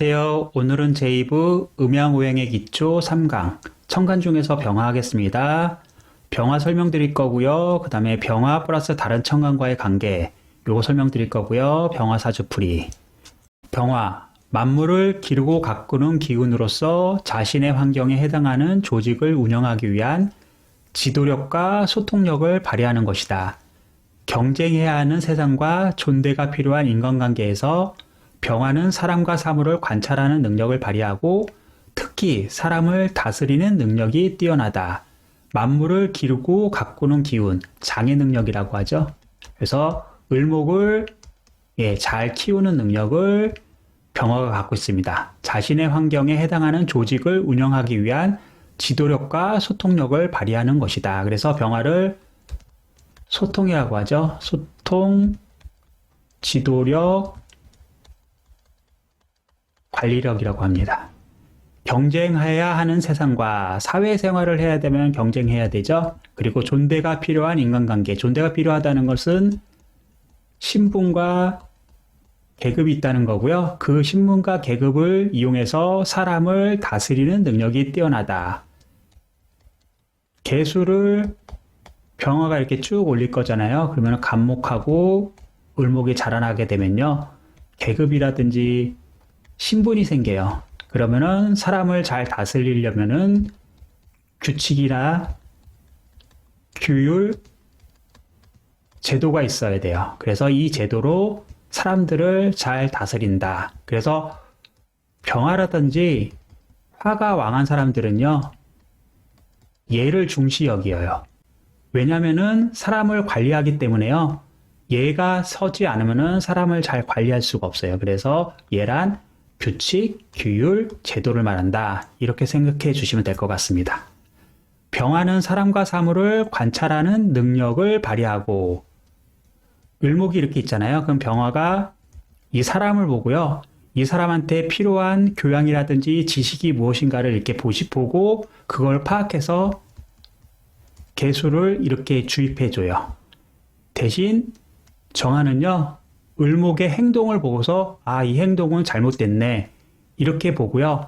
안녕하세요. 오늘은 제2부 음양오행의 기초 3강 천간 중에서 병화 하겠습니다. 병화 설명드릴 거고요. 그 다음에 병화 플러스 다른 천간과의 관계 요거 설명드릴 거고요. 병화 사주풀이. 병화, 만물을 기르고 가꾸는 기운으로서 자신의 환경에 해당하는 조직을 운영하기 위한 지도력과 소통력을 발휘하는 것이다. 경쟁해야 하는 세상과 존대가 필요한 인간관계에서 병화는 사람과 사물을 관찰하는 능력을 발휘하고 특히 사람을 다스리는 능력이 뛰어나다. 만물을 기르고 가꾸는 기운, 장애 능력이라고 하죠. 그래서 을목을 잘 키우는 능력을 병화가 갖고 있습니다. 자신의 환경에 해당하는 조직을 운영하기 위한 지도력과 소통력을 발휘하는 것이다. 그래서 병화를 소통이라고 하죠. 소통, 지도력, 관리력이라고 합니다. 경쟁해야 하는 세상과 사회생활을 해야 되면 경쟁해야 되죠. 그리고 존대가 필요한 인간관계. 존대가 필요하다는 것은 신분과 계급이 있다는 거고요. 그 신분과 계급을 이용해서 사람을 다스리는 능력이 뛰어나다. 개수를 병화가 이렇게 쭉 올릴 거잖아요. 그러면 간목하고 을목이 자라나게 되면요. 계급이라든지 신분이 생겨요. 그러면은 사람을 잘 다스리려면은 규칙이나 규율, 제도가 있어야 돼요. 그래서 이 제도로 사람들을 잘 다스린다. 그래서 병화라든지 화가 왕한 사람들은요, 예를 중시 여겨요. 왜냐면은 사람을 관리하기 때문에요. 예가 서지 않으면은 사람을 잘 관리할 수가 없어요. 그래서 예란 규칙, 규율, 제도를 말한다. 이렇게 생각해 주시면 될 것 같습니다. 병화는 사람과 사물을 관찰하는 능력을 발휘하고 을목이 이렇게 있잖아요. 그럼 병화가 이 사람을 보고요. 이 사람한테 필요한 교양이라든지 지식이 무엇인가를 이렇게 보고 그걸 파악해서 개수를 이렇게 주입해 줘요. 대신 정화는요. 을목의 행동을 보고서 이 행동은 잘못됐네. 이렇게 보고요.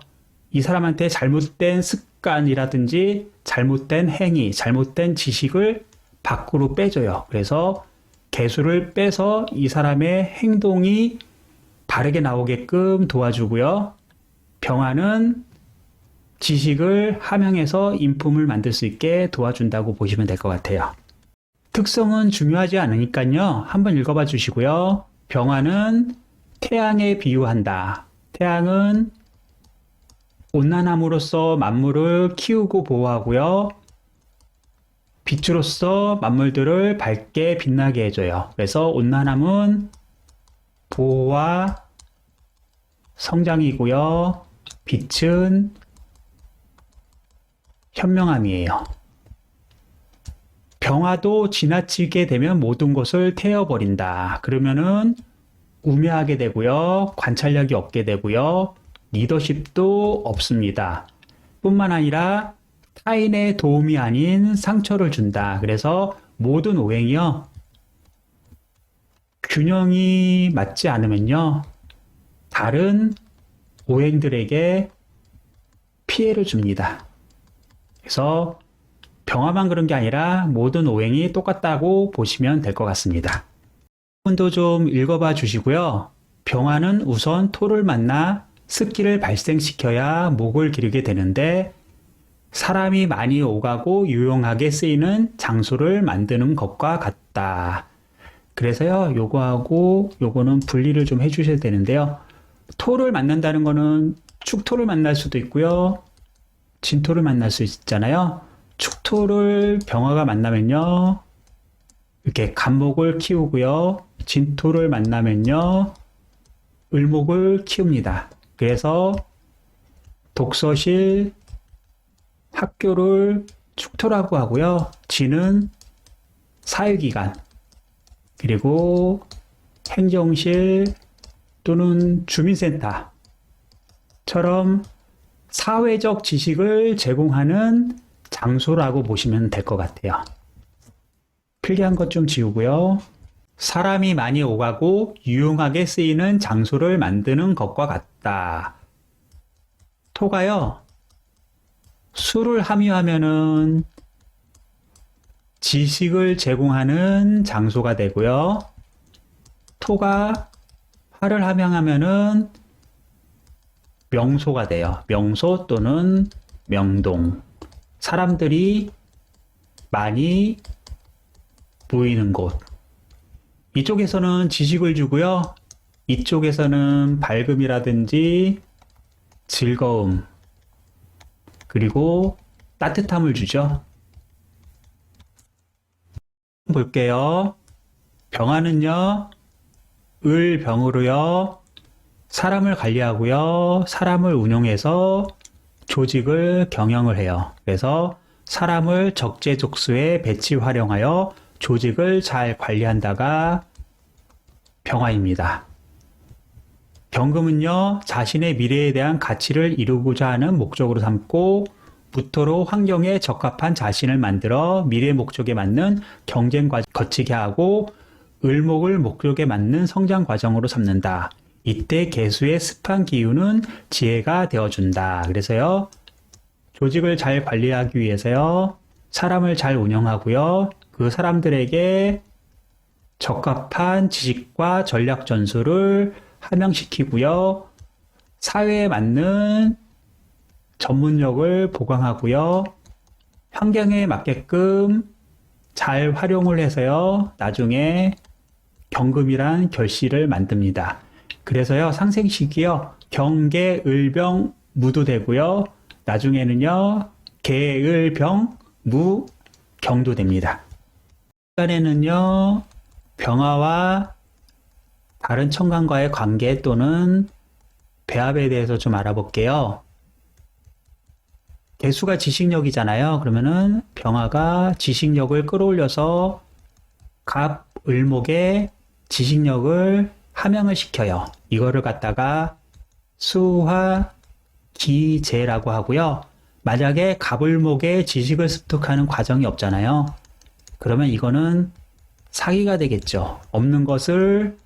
이 사람한테 잘못된 습관이라든지 잘못된 행위, 잘못된 지식을 밖으로 빼줘요. 그래서 개수를 빼서 이 사람의 행동이 바르게 나오게끔 도와주고요. 병화는 지식을 함양해서 인품을 만들 수 있게 도와준다고 보시면 될 것 같아요. 특성은 중요하지 않으니까요. 한번 읽어봐 주시고요. 병화는 태양에 비유한다. 태양은 온난함으로써 만물을 키우고 보호하고요. 빛으로서 만물들을 밝게 빛나게 해줘요. 그래서 온난함은 보호와 성장이고요. 빛은 현명함이에요. 병화도 지나치게 되면 모든 것을 태워버린다. 그러면은 우매하게 되고요. 관찰력이 없게 되고요. 리더십도 없습니다. 뿐만 아니라 타인의 도움이 아닌 상처를 준다. 그래서 모든 오행이요. 균형이 맞지 않으면요. 다른 오행들에게 피해를 줍니다. 그래서 병화만 그런 게 아니라 모든 오행이 똑같다고 보시면 될 것 같습니다. 분도 좀 읽어봐 주시고요. 병화는 우선 토를 만나 습기를 발생시켜야 목을 기르게 되는데 사람이 많이 오가고 유용하게 쓰이는 장소를 만드는 것과 같다. 그래서요, 요거하고 요거는 분리를 좀 해주셔야 되는데요. 토를 만난다는 거는 축토를 만날 수도 있고요. 진토를 만날 수 있잖아요. 축토를 병화가 만나면요. 이렇게 간목을 키우고요. 진토를 만나면요. 을목을 키웁니다. 그래서 독서실, 학교를 축토라고 하고요. 진은 사회기관, 그리고 행정실 또는 주민센터처럼 사회적 지식을 제공하는 장소라고 보시면 될 것 같아요. 필기한 것 좀 지우고요. 사람이 많이 오가고 유용하게 쓰이는 장소를 만드는 것과 같다. 토가요, 수를 함유하면은 지식을 제공하는 장소가 되고요. 토가 화를 함양하면은 명소가 돼요. 명소 또는 명동. 사람들이 많이 모이는 곳. 이쪽에서는 지식을 주고요. 이쪽에서는 밝음이라든지 즐거움, 그리고 따뜻함을 주죠. 볼게요. 병화는요, 을병으로요, 사람을 관리하고요, 사람을 운용해서 조직을 경영을 해요. 그래서 사람을 적재적소에 배치 활용하여 조직을 잘 관리한다가 병화입니다. 경금은요, 자신의 미래에 대한 가치를 이루고자 하는 목적으로 삼고 무토로 환경에 적합한 자신을 만들어 미래 목적에 맞는 경쟁 과정을 거치게 하고 을목을 목적에 맞는 성장 과정으로 삼는다. 이때 개수의 습한 기운은 지혜가 되어준다. 그래서요, 조직을 잘 관리하기 위해서요, 사람을 잘 운영하고요, 그 사람들에게 적합한 지식과 전략 전술을 함양시키고요, 사회에 맞는 전문력을 보강하고요, 환경에 맞게끔 잘 활용을 해서요, 나중에 경금이란 결실을 만듭니다. 그래서요, 상생식이요, 경계, 을병, 무도 되고요, 나중에는요, 개, 을, 병, 무, 경도 됩니다. 시간에는요, 병화와 다른 천간과의 관계 또는 배합에 대해서 좀 알아볼게요. 개수가 지식력이잖아요. 그러면은 병화가 지식력을 끌어올려서 갑, 을목의 지식력을 함양을 시켜요. 이거를 갖다가 수화, 기재라고 하고요. 만약에 갑을목의 지식을 습득하는 과정이 없잖아요. 그러면 이거는 사기가 되겠죠. 없는 것을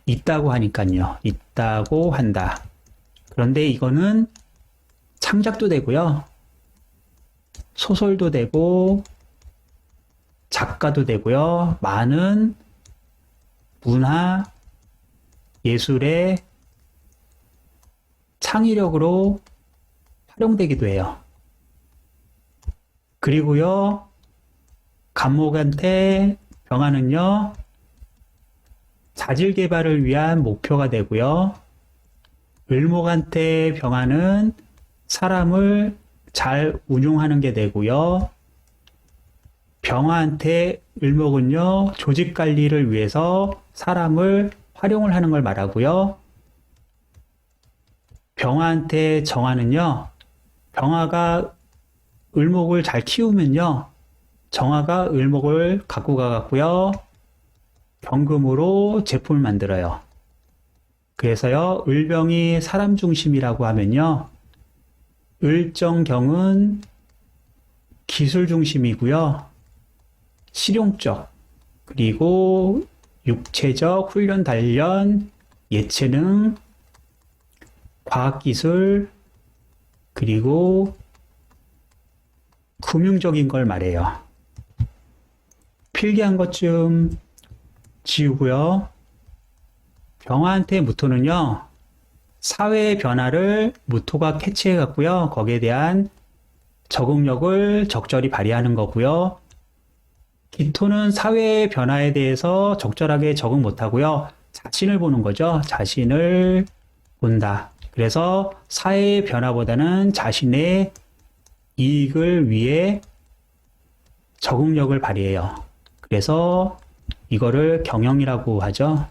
있다고 하니까요. 있다고 한다. 그런데 이거는 창작도 되고요. 소설도 되고 작가도 되고요. 많은 문화, 예술의 창의력으로 활용되기도 해요. 그리고요, 간목한테 병화는요, 자질 개발을 위한 목표가 되고요. 을목한테 병화는 사람을 잘 운용하는 게 되고요. 병화한테 을목은요, 조직 관리를 위해서 사람을 활용을 하는 걸 말하고요. 병화한테 정화는요, 병화가 을목을 잘 키우면요, 정화가 을목을 갖고 가갖고요, 경금으로 제품을 만들어요. 그래서요, 을병이 사람 중심이라고 하면요, 을정경은 기술 중심이고요, 실용적, 그리고 육체적 훈련 단련, 예체능, 과학기술, 그리고 금융적인 걸 말해요. 필기한 것 좀 지우고요. 병화한테 무토는요, 사회의 변화를 무토가 캐치해 갖고요, 거기에 대한 적응력을 적절히 발휘하는 거고요. 기토는 사회의 변화에 대해서 적절하게 적응 못하고요, 자신을 보는 거죠. 자신을 본다. 그래서 사회의 변화보다는 자신의 이익을 위해 적응력을 발휘해요. 그래서 이거를 경영이라고 하죠.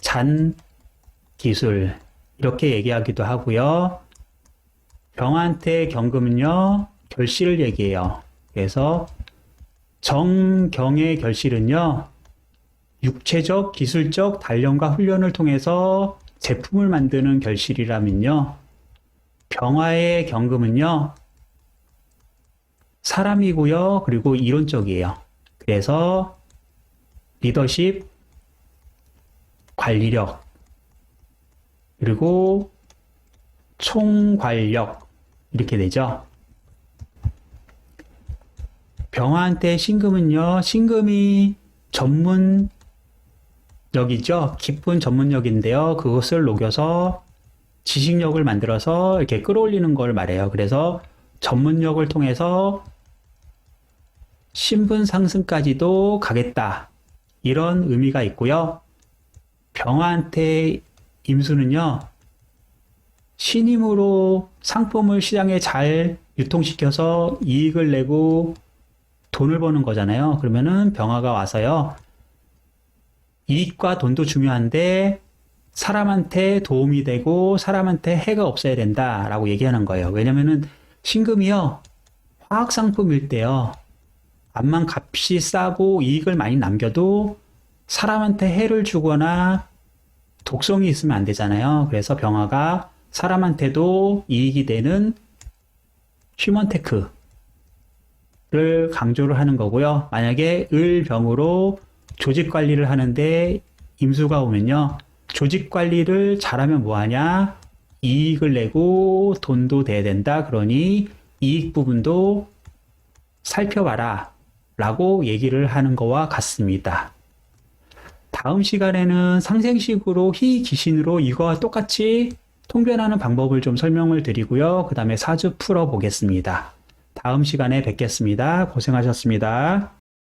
잔 기술 이렇게 얘기하기도 하고요. 병한테 경금은요, 결실을 얘기해요. 그래서 정경의 결실은요, 육체적, 기술적 단련과 훈련을 통해서 제품을 만드는 결실이라면요, 병화의 경금은요, 사람이고요, 그리고 이론적이에요. 그래서 리더십, 관리력, 그리고 총괄력 이렇게 되죠. 병화한테 신금은요, 신금이 전문력이죠. 깊은 전문력인데요. 그것을 녹여서 지식력을 만들어서 이렇게 끌어올리는 걸 말해요. 그래서 전문력을 통해서 신분 상승까지도 가겠다. 이런 의미가 있고요. 병화한테 임수는요, 신임으로 상품을 시장에 잘 유통시켜서 이익을 내고 돈을 버는 거잖아요. 그러면은 병화가 와서요, 이익과 돈도 중요한데 사람한테 도움이 되고 사람한테 해가 없어야 된다라고 얘기하는 거예요. 왜냐면은 신금이요, 화학상품일 때요, 암만 값이 싸고 이익을 많이 남겨도 사람한테 해를 주거나 독성이 있으면 안 되잖아요. 그래서 병화가 사람한테도 이익이 되는 휴먼테크를 강조를 하는 거고요. 만약에 을병으로 조직 관리를 하는데 임수가 오면요, 조직 관리를 잘하면 뭐하냐? 이익을 내고 돈도 돼야 된다. 그러니 이익 부분도 살펴봐라 라고 얘기를 하는 거와 같습니다. 다음 시간에는 상생식으로 희귀신으로 이거와 똑같이 통변하는 방법을 좀 설명을 드리고요. 그 다음에 사주 풀어 보겠습니다. 다음 시간에 뵙겠습니다. 고생하셨습니다.